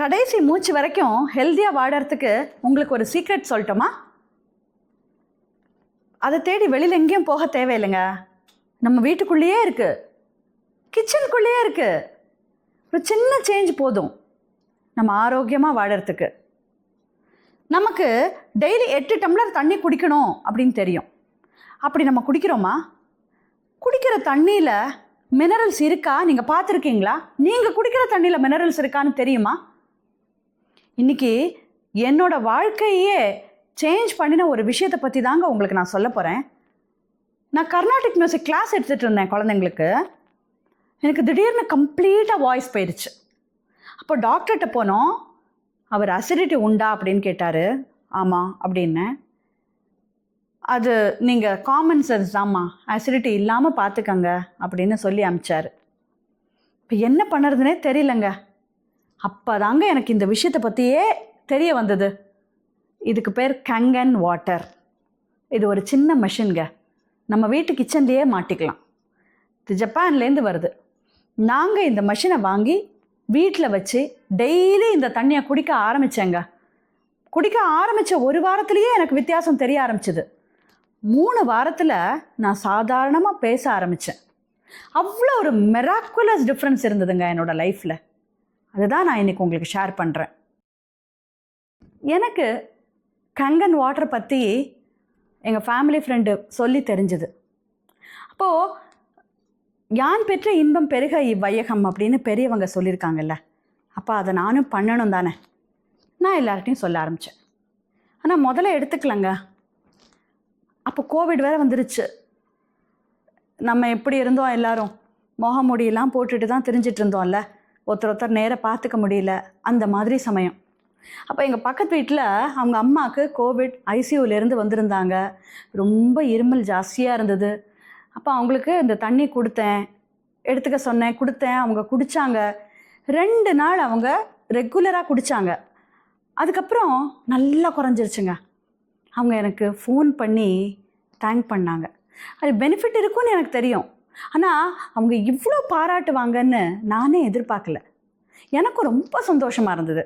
கடைசி மூச்சு வரைக்கும் ஹெல்த்தியாக வாடுறதுக்கு உங்களுக்கு ஒரு சீக்ரெட் சொல்லட்டுமா? அதை தேடி வெளியில் எங்கேயும் போக தேவையில்லைங்க. நம்ம வீட்டுக்குள்ளேயே இருக்குது, கிச்சனுக்குள்ளேயே இருக்குது. ஒரு சின்ன சேஞ்ச் போதும் நம்ம ஆரோக்கியமாக வாடுறதுக்கு. நமக்கு டெய்லி 8 டம்ளர் தண்ணி குடிக்கணும் அப்படின்னு தெரியும். அப்படி நம்ம குடிக்கிறோமா? குடிக்கிற தண்ணியில் மினரல்ஸ் இருக்கா நீங்கள் பார்த்துருக்கீங்களா? நீங்கள் குடிக்கிற தண்ணியில் மினரல்ஸ் இருக்கான்னு தெரியுமா? இன்றைக்கி என்னோடய வாழ்க்கையே சேஞ்ச் பண்ணின ஒரு விஷயத்தை பற்றி தாங்க உங்களுக்கு நான் சொல்ல போகிறேன். நான் கர்நாடிக் மியூசிக் கிளாஸ் எடுத்துகிட்டு இருந்தேன் குழந்தைங்களுக்கு. எனக்கு திடீர்னு கம்ப்ளீட்டாக வாய்ஸ் போயிடுச்சு. அப்போ டாக்டர்கிட்ட போனோம். அவர் அசிடிட்டி உண்டா அப்படின்னு கேட்டார். ஆமாம் அப்படின்னேன். அது நீங்கள் காமன் சென்ஸ் தாம்மா, அசிடிட்டி இல்லாமல் பார்த்துக்கங்க அப்படின்னு சொல்லி அனுப்பிச்சார். இப்போ என்ன பண்ணுறதுனே தெரியலங்க. அப்போ தாங்க எனக்கு இந்த விஷயத்தை பற்றியே தெரிய வந்தது. இதுக்கு பேர் கங்கன் வாட்டர். இது ஒரு சின்ன மெஷின்ங்க. நம்ம வீட்டு கிச்சன்லேயே மாட்டிக்கலாம். இது ஜப்பான்லேருந்து வருது. நாங்கள் இந்த மெஷினை வாங்கி வீட்டில் வச்சு டெய்லி இந்த தண்ணியை குடிக்க ஆரம்பித்தேங்க. குடிக்க ஆரம்பித்த ஒரு வாரத்துலேயே எனக்கு வித்தியாசம் தெரிய ஆரம்பிச்சிது. 3 வாரத்தில் நான் சாதாரணமாக பேச ஆரம்பித்தேன். அவ்வளோ ஒரு மிராக்குலஸ் டிஃப்ரென்ஸ் இருந்ததுங்க என்னோடய லைஃப்பில். அதுதான் நான் இன்றைக்கி உங்களுக்கு ஷேர் பண்ணுறேன். எனக்கு கங்கன் வாட்டர் பற்றி எங்கள் ஃபேமிலி ஃப்ரெண்டு சொல்லி தெரிஞ்சுது. அப்போது யான் பெற்ற இன்பம் பெருக இவ்வையகம் அப்படின்னு பெரியவங்க சொல்லியிருக்காங்கல்ல. அப்போ அதை நானும் பண்ணணும் தானே. நான் எல்லார்ட்டையும் சொல்ல ஆரம்பித்தேன். ஆனால் முதல்ல எடுத்துக்கலங்க. அப்போ கோவிட் வேறு வந்துருச்சு. நம்ம எப்படி இருந்தோம் எல்லோரும், முகமூடியெல்லாம் போட்டுட்டு தான் திரிஞ்சிட்டு இருந்தோம்ல. ஒருத்தர் நேராக பார்த்துக்க முடியல. அந்த மாதிரி சமயம். அப்போ எங்கள் பக்கத்து வீட்டில் அவங்க அம்மாவுக்கு கோவிட் ஐசியூலேருந்து வந்திருந்தாங்க. ரொம்ப இருமல் ஜாஸ்தியாக இருந்தது. அப்போ அவங்களுக்கு இந்த தண்ணி கொடுத்தேன், எடுத்துக்க சொன்னேன், கொடுத்தேன். அவங்க குடித்தாங்க. 2 நாள் அவங்க ரெகுலராக குடித்தாங்க. அதுக்கப்புறம் நல்லா குறைஞ்சிருச்சுங்க. அவங்க எனக்கு ஃபோன் பண்ணி தேங்க் பண்ணாங்க. அது பெனிஃபிட் இருக்குன்னு எனக்கு தெரியும். ஆனால் அவங்க இவ்வளோ பாராட்டுவாங்கன்னு நானே எதிர்பார்க்கல. எனக்கும் ரொம்ப சந்தோஷமாக இருந்தது.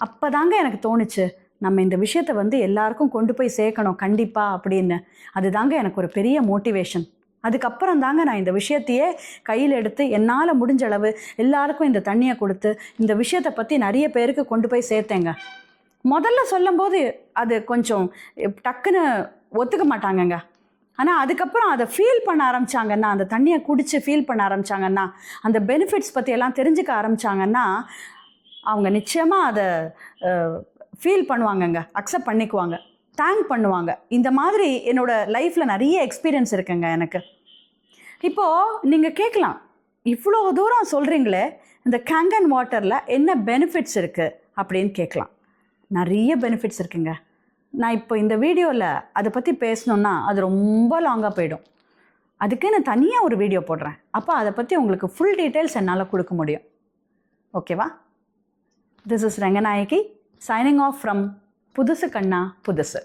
அப்போ தாங்க எனக்கு தோணுச்சு, நம்ம இந்த விஷயத்தை எல்லாருக்கும் கொண்டு போய் சேர்க்கணும் கண்டிப்பாக அப்படின்னு. அது தாங்க எனக்கு ஒரு பெரிய மோட்டிவேஷன். அதுக்கப்புறம் தாங்க நான் இந்த விஷயத்தையே கையில் எடுத்து என்னால் முடிஞ்ச அளவு எல்லாருக்கும் இந்த தண்ணியை கொடுத்து இந்த விஷயத்தை பற்றி நிறைய பேருக்கு கொண்டு போய் சேர்த்தேங்க. முதல்ல சொல்லும்போது அது கொஞ்சம் டக்குன்னு ஒத்துக்க மாட்டாங்கங்க. ஆனால் அதுக்கப்புறம் அதை ஃபீல் பண்ண ஆரம்பித்தாங்கன்னா, அந்த தண்ணியை குடித்து ஃபீல் பண்ண ஆரம்பித்தாங்கன்னா, அந்த பெனிஃபிட்ஸ் பற்றியெல்லாம் தெரிஞ்சுக்க ஆரம்பித்தாங்கன்னா, அவங்க நிச்சயமாக அதை ஃபீல் பண்ணுவாங்கங்க, அக்செப்ட் பண்ணிக்குவாங்க, தேங்க் பண்ணுவாங்க. இந்த மாதிரி என்னோடய லைஃப்பில் நிறைய எக்ஸ்பீரியன்ஸ் இருக்குங்க எனக்கு. இப்போது நீங்கள் கேட்கலாம், இவ்வளோ தூரம் சொல்கிறீங்களே, இந்த கங்கன் வாட்டரில் என்ன பெனிஃபிட்ஸ் இருக்குது அப்படின்னு கேட்கலாம். நிறைய பெனிஃபிட்ஸ் இருக்குங்க. நான் இப்போ இந்த வீடியோவில் அதை பற்றி பேசணுன்னா அது ரொம்ப லாங்காக போயிடும். அதுக்கு நான் தனியாக ஒரு வீடியோ போடுறேன். அப்போ அதை பற்றி உங்களுக்கு ஃபுல் டீட்டெயில்ஸ் என்னால் கொடுக்க முடியும். ஓகேவா? This is Ranganayaki signing off from புதுசு கண்ணா புதுசு.